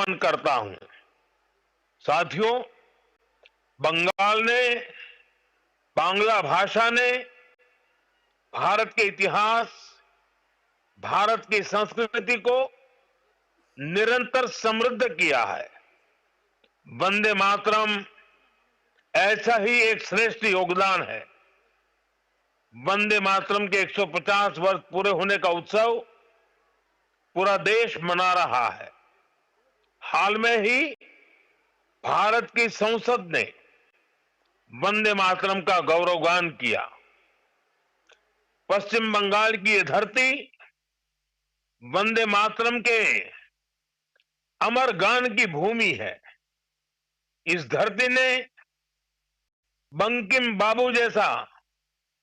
अर्पण करता हूं। साथियों, बंगाल ने, बांग्ला भाषा ने भारत के इतिहास, भारत की संस्कृति को निरंतर समृद्ध किया है। वंदे मातरम ऐसा ही एक श्रेष्ठ योगदान है। वंदे मातरम के 150 वर्ष पूरे होने का उत्सव पूरा देश मना रहा है। हाल में ही भारत की संसद ने वंदे मातरम का गौरवगान किया। पश्चिम बंगाल की यह धरती वंदे मातरम के अमर गान की भूमि है। इस धरती ने बंकिम बाबू जैसा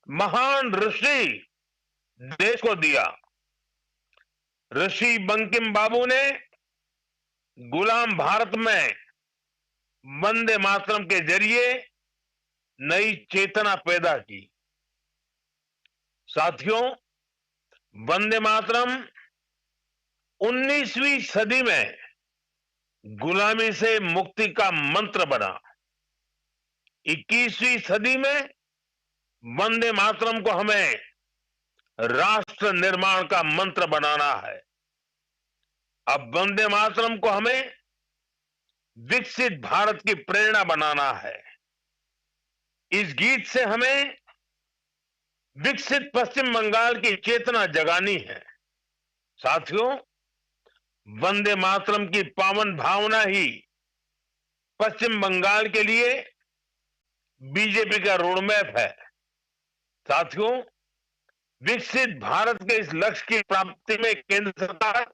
महान ऋषि देश को दिया। ऋषि बंकिम बाबू ने गुलाम भारत में वंदे मातरम के जरिए नई चेतना पैदा की। साथियों, वंदे मातरम 19वीं सदी में गुलामी से मुक्ति का मंत्र बना। 21वीं सदी में वंदे मातरम को हमें राष्ट्र निर्माण का मंत्र बनाना है। अब वंदे मातरम को हमें विकसित भारत की प्रेरणा बनाना है। इस गीत से हमें विकसित पश्चिम बंगाल की चेतना जगानी है। साथियों, वंदे मातरम की पावन भावना ही पश्चिम बंगाल के लिए बीजेपी का रोडमैप है। साथियों, विकसित भारत के इस लक्ष्य की प्राप्ति में केंद्र सरकार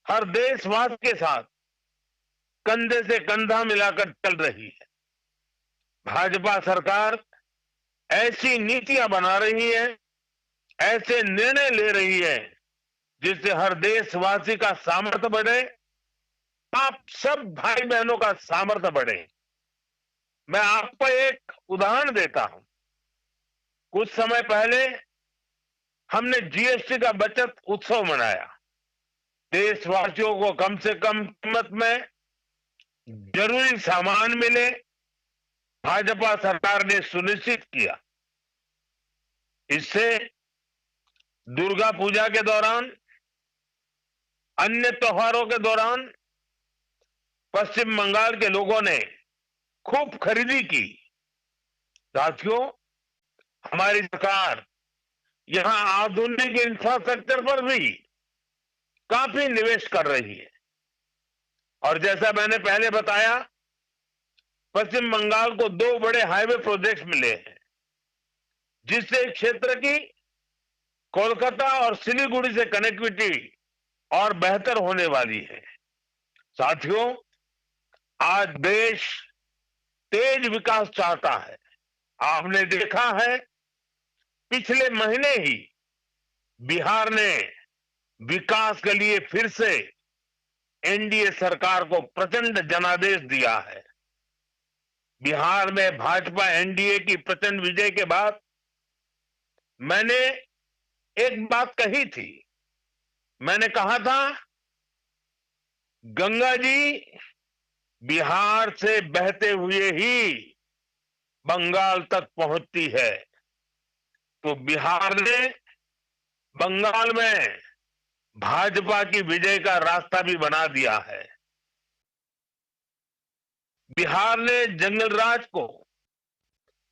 हर देशवासी के साथ कंधे से कंधा मिलाकर चल रही है। भाजपा सरकार ऐसी नीतियां बना रही है, ऐसे निर्णय ले रही है जिससे हर देशवासी का सामर्थ्य बढ़े, आप सब भाई बहनों का सामर्थ्य बढ़े। मैं आपको एक उदाहरण देता हूं। कुछ समय पहले हमने जीएसटी का बचत उत्सव मनाया। देशवासियों को कम से कम कीमत में जरूरी सामान मिले, भाजपा सरकार ने सुनिश्चित किया। इससे दुर्गा पूजा के दौरान, अन्य त्योहारों के दौरान पश्चिम बंगाल के लोगों ने खूब खरीदी की। साथियों, हमारी सरकार यहां आधुनिक इंफ्रास्ट्रक्चर पर भी काफी निवेश कर रही है। और जैसा मैंने पहले बताया, पश्चिम बंगाल को 2 बड़े हाईवे प्रोजेक्ट्स मिले हैं, जिससे क्षेत्र की कोलकाता और सिलीगुड़ी से कनेक्टिविटी और बेहतर होने वाली है। साथियों, आज देश तेज विकास चाहता है। आपने देखा है, पिछले महीने ही बिहार ने विकास के लिए फिर से एनडीए सरकार को प्रचंड जनादेश दिया है। बिहार में भाजपा एनडीए की प्रचंड विजय के बाद मैंने एक बात कही थी। मैंने कहा था, गंगा जी बिहार से बहते हुए ही बंगाल तक पहुंचती है। तो बिहार ने बंगाल में भाजपा की विजय का रास्ता भी बना दिया है। बिहार ने जंगल राज को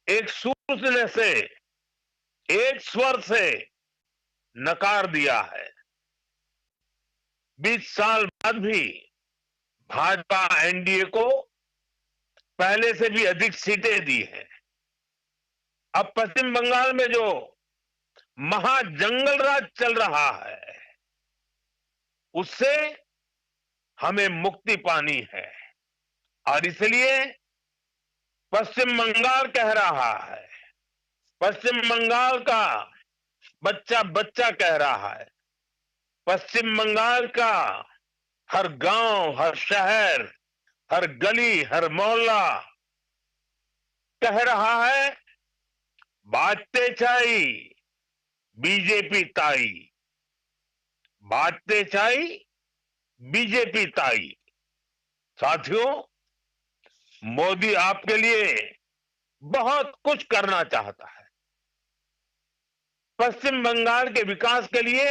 एक सूत्र से, एक स्वर से नकार दिया है। 20 साल बाद भी भाजपा एनडीए को पहले से भी अधिक सीटें दी हैं। अब पश्चिम बंगाल में जो महाजंगल राज चल रहा है, उससे हमें मुक्ति पानी है। और इसलिए पश्चिम बंगाल कह रहा है, पश्चिम बंगाल का बच्चा बच्चा कह रहा है, पश्चिम बंगाल का हर गांव, हर शहर, हर गली, हर मोहल्ला कह रहा है, बाजते चाई बीजेपी ताई, बाजते चाई बीजेपी ताई। साथियों, मोदी आपके लिए बहुत कुछ करना चाहता है। पश्चिम बंगाल के विकास के लिए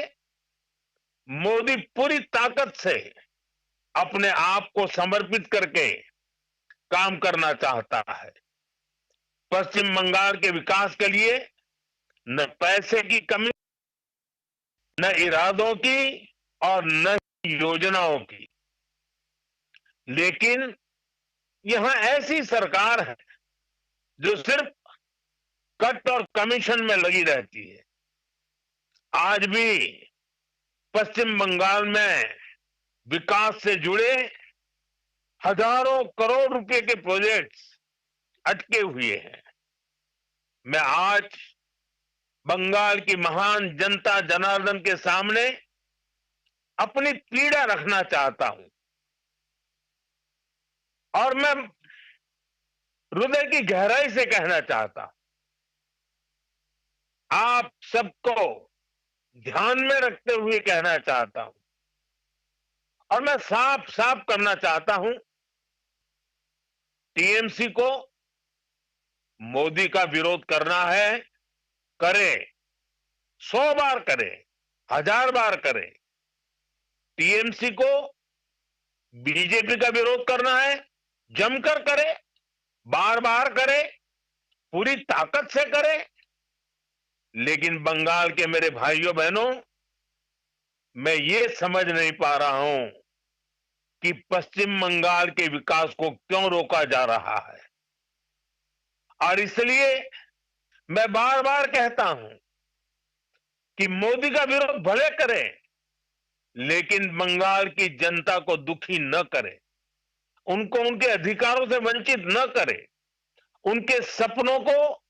मोदी पूरी ताकत से अपने आप को समर्पित करके काम करना चाहता है। पश्चिम बंगाल के विकास के लिए न पैसे की कमी, न इरादों की और न योजनाओं की, लेकिन यहां ऐसी सरकार है जो सिर्फ कट और कमीशन में लगी रहती है। आज भी पश्चिम बंगाल में विकास से जुड़े हजारों करोड़ रुपए के प्रोजेक्ट्स अटके हुए हैं। मैं आज बंगाल की महान जनता जनार्दन के सामने अपनी पीड़ा रखना चाहता हूं और मैं हृदय की गहराई से कहना चाहता हूं, आप सबको ध्यान में रखते हुए कहना चाहता हूं और मैं साफ साफ करना चाहता हूं, टीएमसी को मोदी का विरोध करना है, करे, 100 बार करे, 1000 बार करे। टीएमसी को बीजेपी का विरोध करना है, जमकर करे, बार बार करे, पूरी ताकत से करे। लेकिन बंगाल के मेरे भाइयों बहनों, मैं ये समझ नहीं पा रहा हूं कि पश्चिम बंगाल के विकास को क्यों रोका जा रहा है। और इसलिए मैं बार बार कहता हूं कि मोदी का विरोध भले करे, लेकिन बंगाल की जनता को दुखी न करे, उनको उनके अधिकारों से वंचित न करे, उनके सपनों को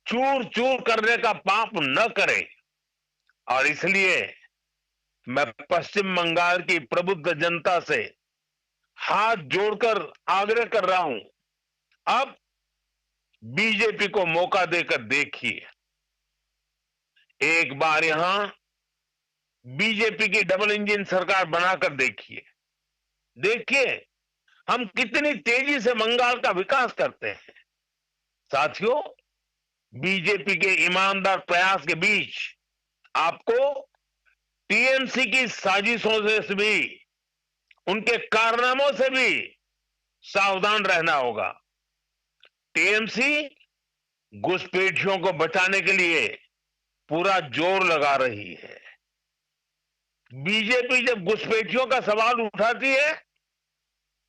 चूर चूर करने का पाप न करे। और इसलिए मैं पश्चिम बंगाल की प्रबुद्ध जनता से हाथ जोड़कर आग्रह कर रहा हूं, अब बीजेपी को मौका देकर देखिए। एक बार यहां बीजेपी की डबल इंजन सरकार बनाकर देखिए। देखिए हम कितनी तेजी से बंगाल का विकास करते हैं। साथियों, बीजेपी के ईमानदार प्रयास के बीच आपको टीएमसी की साजिशों से भी, उनके कारनामों से भी सावधान रहना होगा। टीएमसी घुसपैठियों को बचाने के लिए पूरा जोर लगा रही है। बीजेपी जब घुसपैठियों का सवाल उठाती है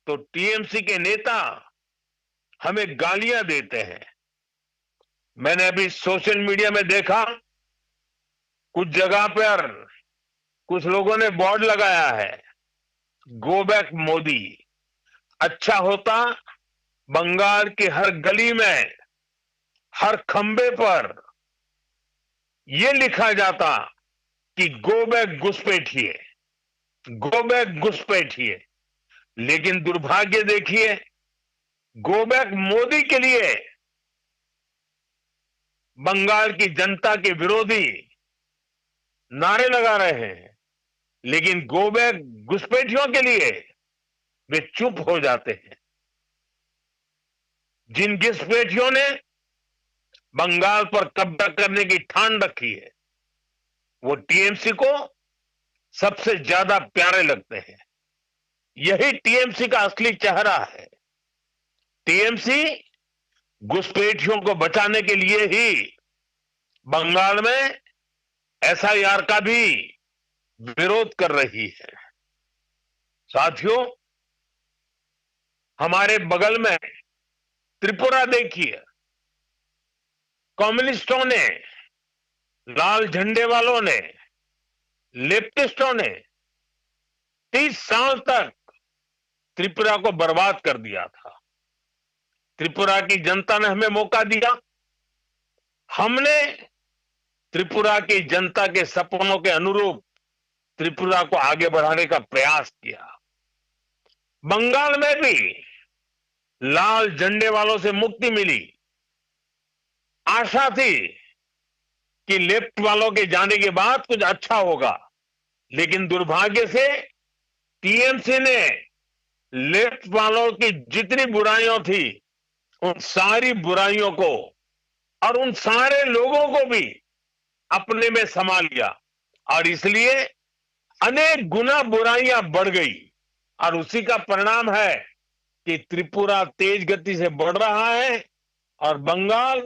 तो टीएमसी के नेता हमें गालियां देते हैं। मैंने अभी सोशल मीडिया में देखा, कुछ जगह पर कुछ लोगों ने बोर्ड लगाया है, गो बैक मोदी। अच्छा होता बंगाल की हर गली में, हर खंबे पर यह लिखा जाता कि गो बैक घुसपैठिए, गो बैक घुसपैठिए। लेकिन दुर्भाग्य देखिए, गो बैक मोदी के लिए बंगाल की जनता के विरोधी नारे लगा रहे हैं, लेकिन गो बैक घुसपैठियों के लिए वे चुप हो जाते हैं। जिन घुसपैठियों ने बंगाल पर कब्जा करने की ठान रखी है, वो टीएमसी को सबसे ज्यादा प्यारे लगते हैं। यही टीएमसी का असली चेहरा है। टीएमसी घुसपैठियों को बचाने के लिए ही बंगाल में एसआईआर का भी विरोध कर रही है। साथियों, हमारे बगल में त्रिपुरा देखिए, कम्युनिस्टों ने, लाल झंडे वालों ने, लेफ्टिस्टों ने 30 साल तक त्रिपुरा को बर्बाद कर दिया था। त्रिपुरा की जनता ने हमें मौका दिया, हमने त्रिपुरा की जनता के सपनों के अनुरूप त्रिपुरा को आगे बढ़ाने का प्रयास किया। बंगाल में भी लाल झंडे वालों से मुक्ति मिली। आशा थी कि लेफ्ट वालों के जाने के बाद कुछ अच्छा होगा, लेकिन दुर्भाग्य से टीएमसी ने लेफ्ट वालों की जितनी बुराइयां थी उन सारी बुराइयों को और उन सारे लोगों को भी अपने में समा लिया और इसलिए अनेक गुना बुराइयां बढ़ गई और उसी का परिणाम है कि त्रिपुरा तेज गति से बढ़ रहा है और बंगाल